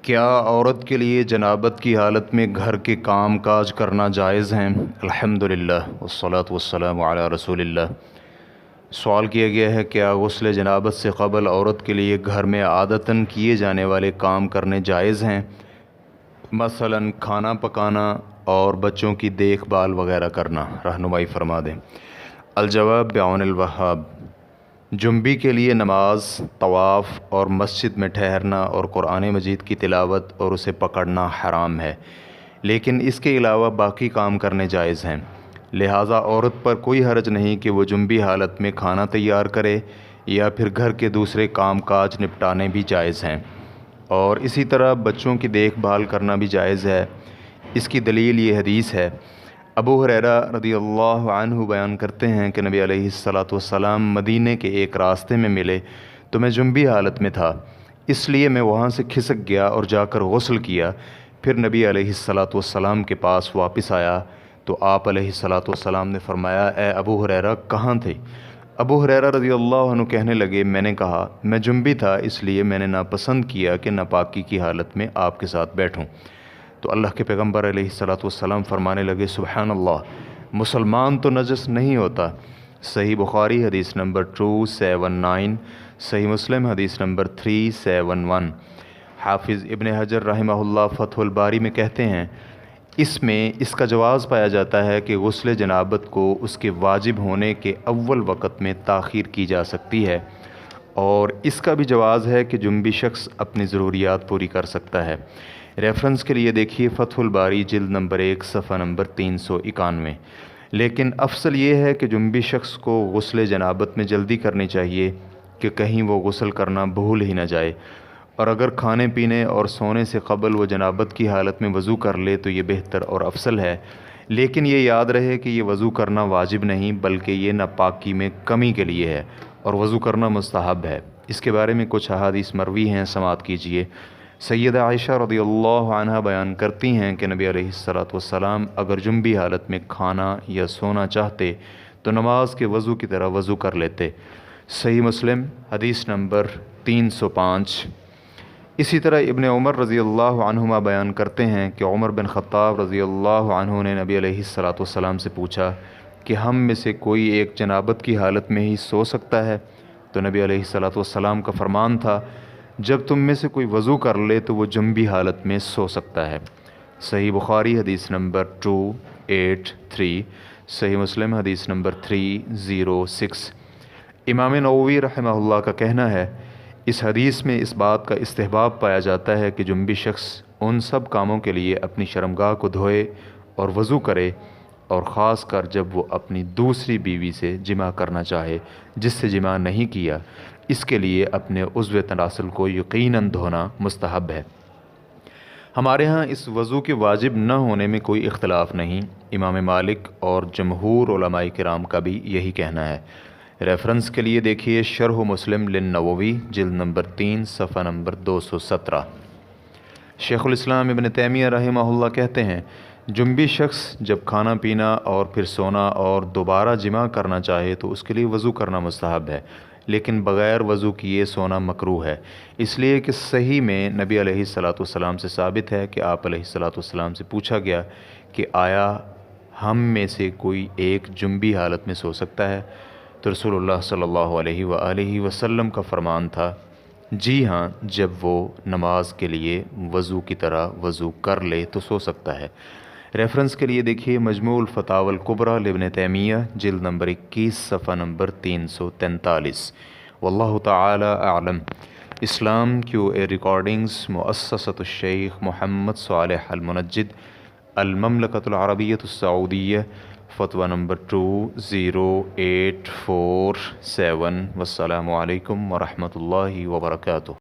کیا عورت کے لیے جنابت کی حالت میں گھر کے کام کاج کرنا جائز ہیں؟ الحمدللہ والصلاة والسلام علی رسول اللہ۔ سوال کیا گیا ہے کیا غسل جنابت سے قبل عورت کے لیے گھر میں عادتاً کیے جانے والے کام کرنے جائز ہیں، مثلاً کھانا پکانا اور بچوں کی دیکھ بھال وغیرہ کرنا؟ رہنمائی فرما دیں۔ الجواب بعون الوہاب۔ جنبی کے لیے نماز، طواف اور مسجد میں ٹھہرنا اور قرآن مجید کی تلاوت اور اسے پکڑنا حرام ہے، لیکن اس کے علاوہ باقی کام کرنے جائز ہیں۔ لہٰذا عورت پر کوئی حرج نہیں کہ وہ جنبی حالت میں کھانا تیار کرے یا پھر گھر کے دوسرے کام کاج نپٹانے بھی جائز ہیں، اور اسی طرح بچوں کی دیکھ بھال کرنا بھی جائز ہے۔ اس کی دلیل یہ حدیث ہے۔ ابو ہریرہ رضی اللہ عنہ بیان کرتے ہیں کہ نبی علیہ السلام مدینے کے ایک راستے میں ملے تو میں جنبی حالت میں تھا، اس لیے میں وہاں سے کھسک گیا اور جا کر غسل کیا، پھر نبی علیہ السلام کے پاس واپس آیا تو آپ علیہ السلام نے فرمایا، اے ابو ہریرہ کہاں تھے؟ ابو ہریرہ رضی اللہ عنہ کہنے لگے، میں نے کہا میں جنبی تھا، اس لیے میں نے ناپسند کیا کہ ناپاکی کی حالت میں آپ کے ساتھ بیٹھوں۔ تو اللہ کے پیغمبر علیہ السلام فرمانے لگے، سبحان اللہ، مسلمان تو نجس نہیں ہوتا۔ صحیح بخاری حدیث نمبر 279، صحیح مسلم حدیث نمبر 371۔ حافظ ابن حجر رحمہ اللہ فتح الباری میں کہتے ہیں، اس کا جواز پایا جاتا ہے کہ غسل جنابت کو اس کے واجب ہونے کے اول وقت میں تاخیر کی جا سکتی ہے، اور اس کا بھی جواز ہے کہ جنبی شخص اپنی ضروریات پوری کر سکتا ہے۔ ریفرنس کے لیے دیکھیے فتح الباری جلد نمبر 1 صفحہ نمبر 391۔ لیکن افضل یہ ہے کہ جنبی شخص کو غسل جنابت میں جلدی کرنی چاہیے کہ کہیں وہ غسل کرنا بھول ہی نہ جائے، اور اگر کھانے پینے اور سونے سے قبل وہ جنابت کی حالت میں وضو کر لے تو یہ بہتر اور افضل ہے، لیکن یہ یاد رہے کہ یہ وضو کرنا واجب نہیں بلکہ یہ ناپاکی میں کمی کے لیے ہے اور وضو کرنا مستحب ہے۔ اس کے بارے میں کچھ احادیث مروی ہیں، سماعت کیجیے۔ سیدہ عائشہ رضی اللہ عنہا بیان کرتی ہیں کہ نبی علیہ السلام اگر جنبی حالت میں کھانا یا سونا چاہتے تو نماز کے وضو کی طرح وضو کر لیتے۔ صحیح مسلم حدیث نمبر 305۔ اسی طرح ابن عمر رضی اللہ عنہما بیان کرتے ہیں کہ عمر بن خطاب رضی اللہ عنہ نے نبی علیہ السلام سے پوچھا کہ ہم میں سے کوئی ایک جنابت کی حالت میں ہی سو سکتا ہے؟ تو نبی علیہ السلام کا فرمان تھا، جب تم میں سے کوئی وضو کر لے تو وہ جنبی حالت میں سو سکتا ہے۔ صحیح بخاری حدیث نمبر 283، صحیح مسلم حدیث نمبر 306۔ امام نووی رحمہ اللہ کا کہنا ہے، اس حدیث میں اس بات کا استحباب پایا جاتا ہے کہ جنبی شخص ان سب کاموں کے لیے اپنی شرمگاہ کو دھوئے اور وضو کرے، اور خاص کر جب وہ اپنی دوسری بیوی سے جمع کرنا چاہے جس سے جمع نہیں کیا، اس کے لیے اپنے عضو تناسل کو یقیناً دھونا مستحب ہے۔ ہمارے ہاں اس وضو کے واجب نہ ہونے میں کوئی اختلاف نہیں، امام مالک اور جمہور علماء کرام کا بھی یہی کہنا ہے۔ ریفرنس کے لیے دیکھیے شرح مسلم للنووی جلد نمبر 3 صفحہ نمبر 217۔ شیخ الاسلام ابن تیمیہ رحمہ اللہ کہتے ہیں، جنبی شخص جب کھانا پینا اور پھر سونا اور دوبارہ جمع کرنا چاہے تو اس کے لیے وضو کرنا مستحب ہے، لیکن بغیر وضو کیے سونا مکروہ ہے، اس لیے کہ صحیح میں نبی علیہ السلام سے ثابت ہے کہ آپ علیہ السلام سے پوچھا گیا کہ آیا ہم میں سے کوئی ایک جنبی حالت میں سو سکتا ہے؟ تو رسول اللہ صلی اللہ علیہ وآلہ وسلم کا فرمان تھا، جی ہاں، جب وہ نماز کے لیے وضو کی طرح وضو کر لے تو سو سکتا ہے۔ ریفرنس کے لیے دیکھیے مجموع الفتاوی الکبریٰ لابن تیمیہ جلد نمبر 21 صفحہ نمبر 343۔ واللہ تعالی اعلم۔ اسلام کیو اے ریکارڈنگز، مؤسسۃ الشیخ محمد صالح المنجد، المملکۃ العربیۃ السعودیہ، فتویٰ نمبر 20847۔ والسلام علیکم ورحمۃ اللہ وبرکاتہ۔